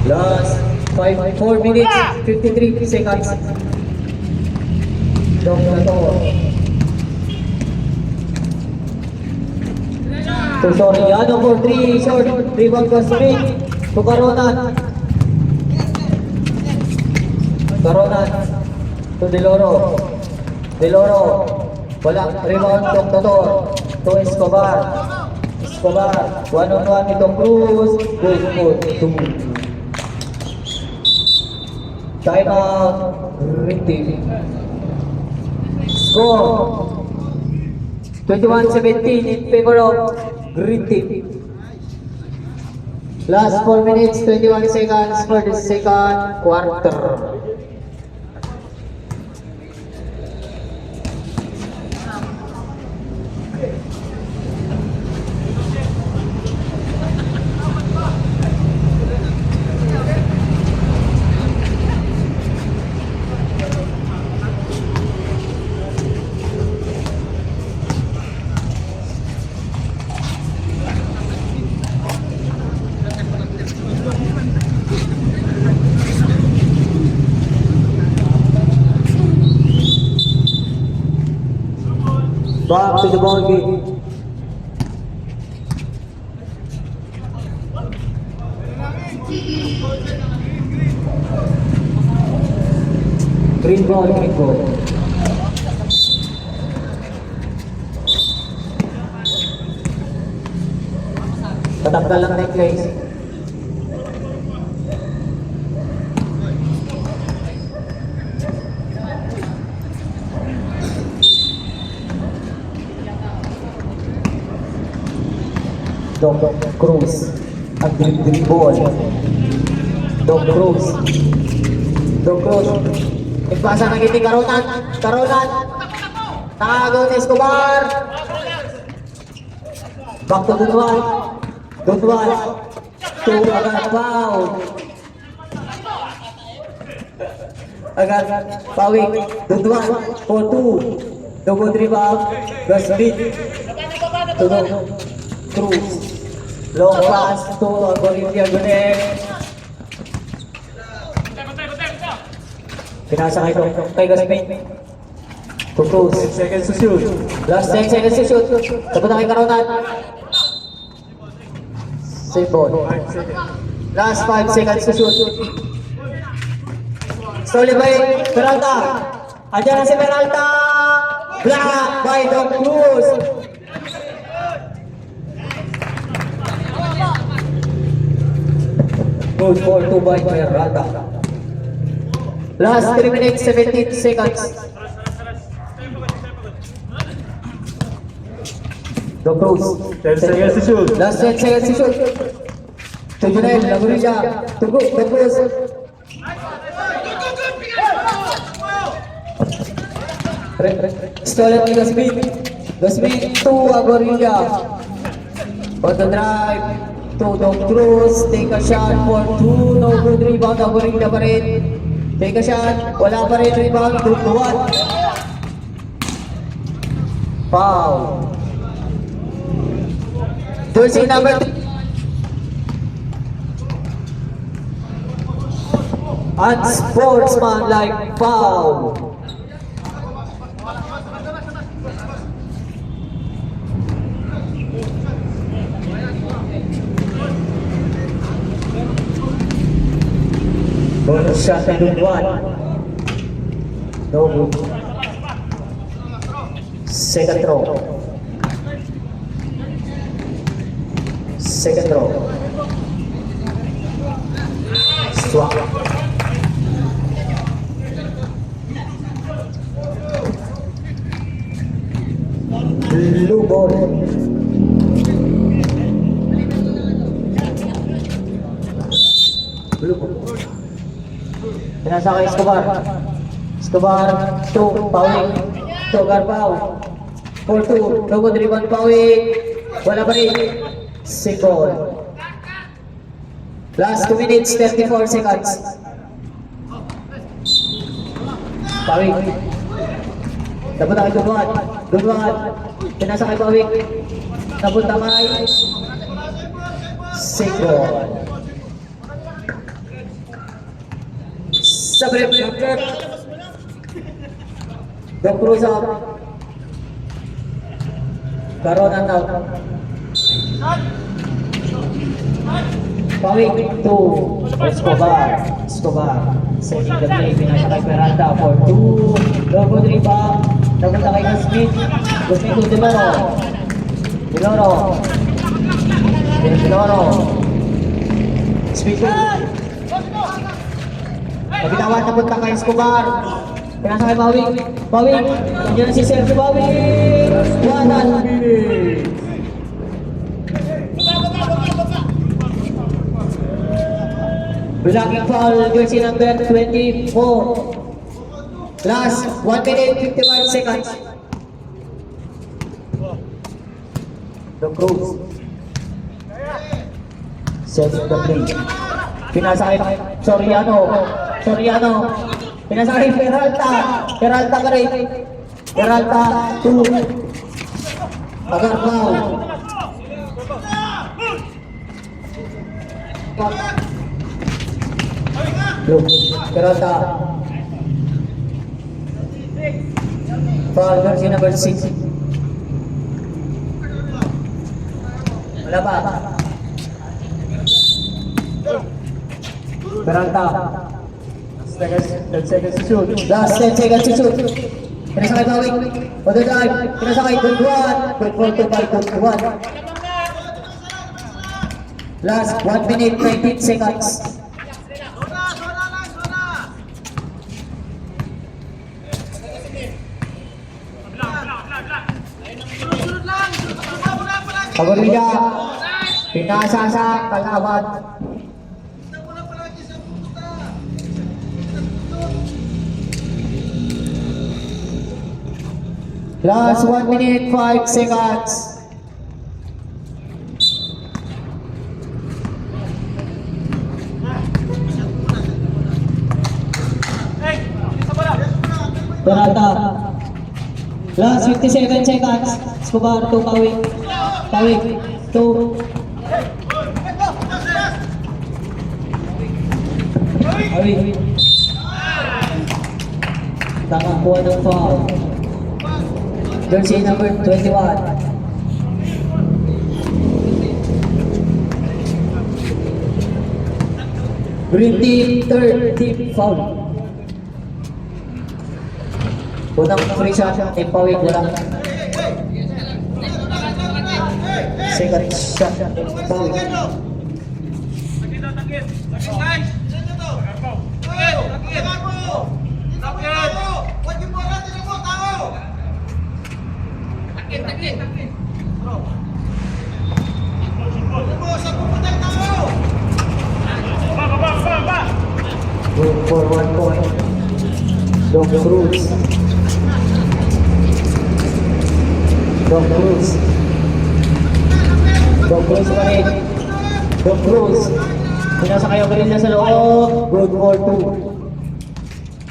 Last 4 minutes, 53 seconds. Dog na to. So sorry, ano for 3 short, rebound ka straight. To Caronan. Caronan. To Deloro. Deloro. Wala, rebound to Totor. To Escobar. Escobar. 1-on-1 ni Tom Cruz. Goal for 2. Time out. Green team. Score 21-17 in favor of Green team. Last 4 minutes, 21 seconds for the second quarter. Back to the ball game. Green ball, green ball. Patanggal lang necklace. Dog Cruz at green ball. Dog Cruz. Dog Cruz. Ipasa ng iting Caronan. Caronan. Nakagaw ni Escobar. Back to Dunwal. Dunwal. To agad foul. Agad Pawik. Dunwal for 2. Double rebound. Gasbit. To Cruz. Long pass to Bolivia Gunek. Pinasa kay Gasbit. To Cruz. 10 seconds to shoot. Last 10 seconds to shoot. Tapos na kay Caronan. Save ball. 5 seconds. Last 5 seconds to shoot. Stolen by Peralta. Andiyan na si Peralta. Block by Dog Cruz. Goal for 2 by Peralta. Last 3 minutes, 17 seconds. Dog Cruz. 10 seconds to shoot. Last 10 seconds to shoot. To Junel, Lagurilla. To Dog Cruz. Stolen by Gasbit. Gasbit to Agorilla. On the drive to Dog Cruz. Take a shot for 2. No good rebound. Agorilla pa rin. Take a shot. Wala pa rin rebound. 2-1. Foul. Jersey number 3. Unsportsmanlike foul. Bonus shot by Dunwal. No good. Second throw. Second throw. Swap. Blue ball. Blue ball. Pinasa kay Escobar. Escobar to Pawik. To Garbao. 4-2. Logo rebound Pawik. Wala pa rin. Save ball. Last 2 minutes, 34 seconds. Pawik. Napunta kay Dunwal. Dunwal. Pinasa kay Pawik. Napunta kay Save ball. Sa brief number. Dok Cruz up. Karon ang out. Pawik to Escobar. Setting the play. Pinasa kay Peralta for 2. Logo driba. Napunta kay Smith. Smith to Deloro. Smith to. Nabitawan na punta kay Escobar. Pinasa kay Pawik. Nandiyan na si Sergio Pawik. 1-1. Blocking foul, jersey number 24. Last 1 minute 51 seconds. The Cruz. Setting the play. Pinasa kay Soriano. Pinasa kay Peralta ka rin. Peralta 2. Agarpao. Peralta. Foul jersey number 6. Wala pa. Peralta. 10 seconds to shoot. Last 10 seconds to shoot. Pinasa kay Pawik. Other time. Pinasa kay Dunduan. 12-5 Dunduan. Last 1 minute 19 seconds. Pagorilla. Pinasa sa kalaban. Last 1 minute 5 seconds. Peralta. Last 57 seconds. Escobar to Pawik. 2. Pawik. Nakakuha ng foul. Jersey number 21. Green team, third team foul. Unang free shot, team Pawik wala. Second shot, team Pawik. Good for 1 point. Dok Cruz. Pa rin. Dok Cruz. Pinasa kayo Gorilla sa loob. Good for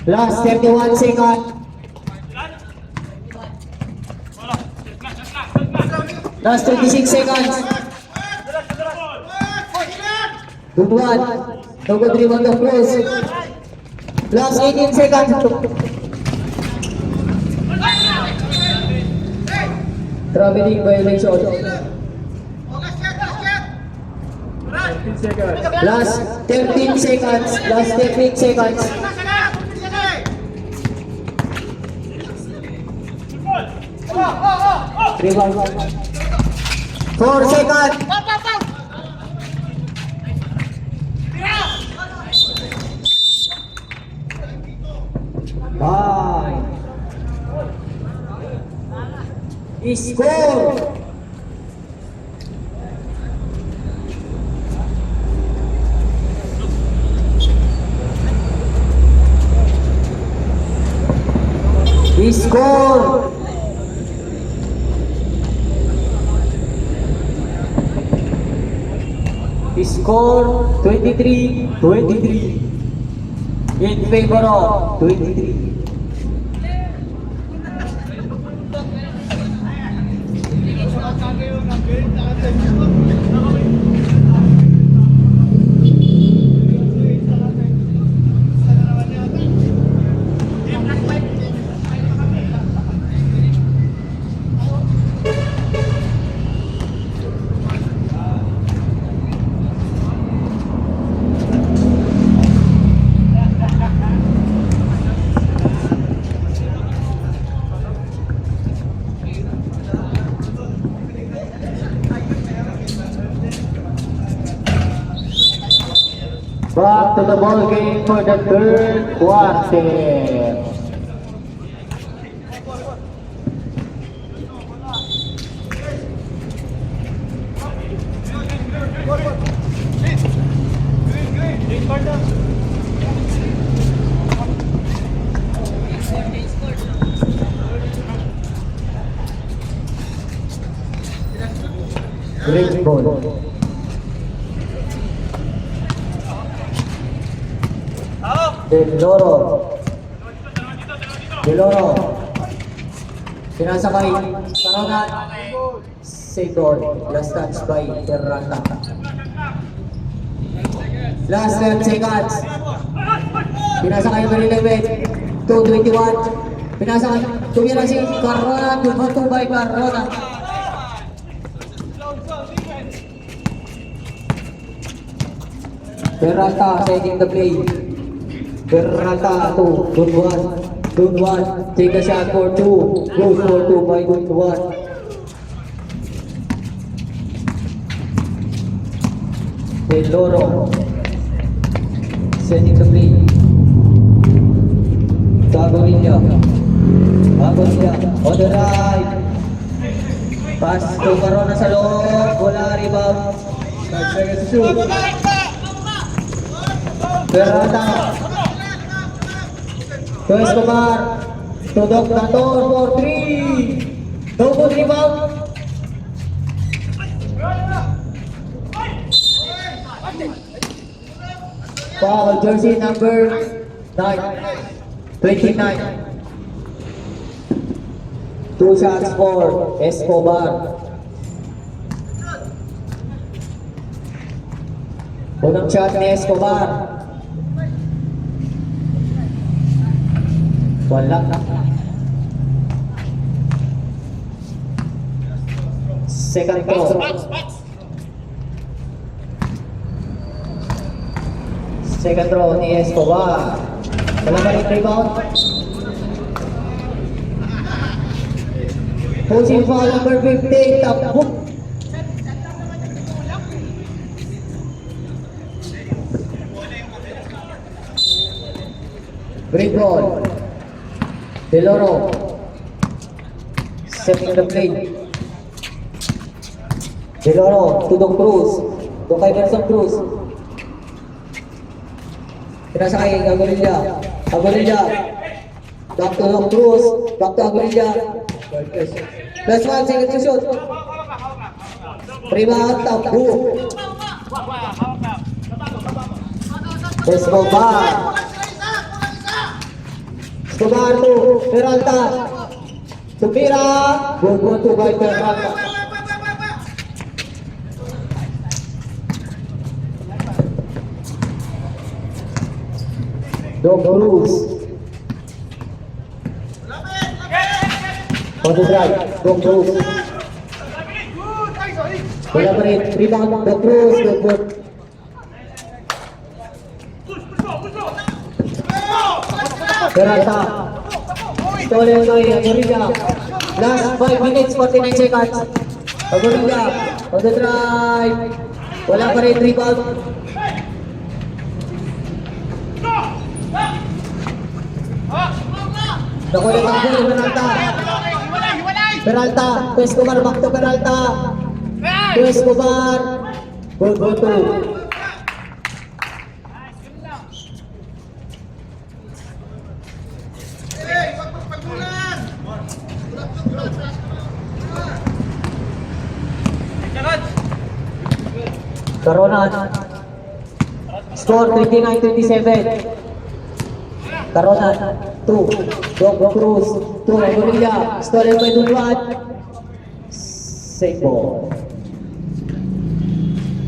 2. Last 31 seconds. Last 26 seconds. Good one. No good rebound of Cruz. Last 18 seconds. Traveling violation. 15 seconds. Last 13 seconds. Last 13 seconds. Rebound. 4 seconds. Bye. Score. Score. Score 23-23 in favor of 23. Back to the ball game for the third quarter. Great ball. Deloro. Sinasakay. Karonan. Second. Last touch by Terrata. Last 10 seconds. Pinasakay ng 11. 2:21. Pinasakay. Tumira si Carona. Dumato by Carona. Terrata setting the play. Terrata to Dunwan. Take a shot for 2. Goes for 2 by Dunwan. Deloro setting the play. Agorilla on the right. Pass to Corona sa loob. Wala rebound. 5 seconds to shoot. Terrata to Escobar. To Doctor for 3. No good rebound. Foul jersey number 29. 2 shots for Escobar. Unang shot ni Escobar. Wala. Second throw. Second throw ni Escobar. Wala ba rin rebound? Posing foul number 15. Tapok. Great ball. Deloro setting the play. Deloro to Don Cruz. Doon kay Gerson Cruz. Pinasakay Agorilla. Back to Don Cruz. Back to Agorilla. Plus 1 second to shoot. Rebound Tapu. Escobar to Peralta. Tumira. Good to by Peralta. Don Cruz. On the drive. Don Cruz. Wala pa rin. Rebound. Don Cruz. Good. Peralta. Stolen by Agorilla. Last 5 minutes, 49 seconds. Agorilla on the drive. Wala pa rin rebound. Nakulit ang goal, Peralta. To Escobar, back to Peralta. To Escobar. Goal to. Corona. Score 29-27. Corona 2. Don Cruz 2. Agorilla. Stolen by Dunwan. Safe ball.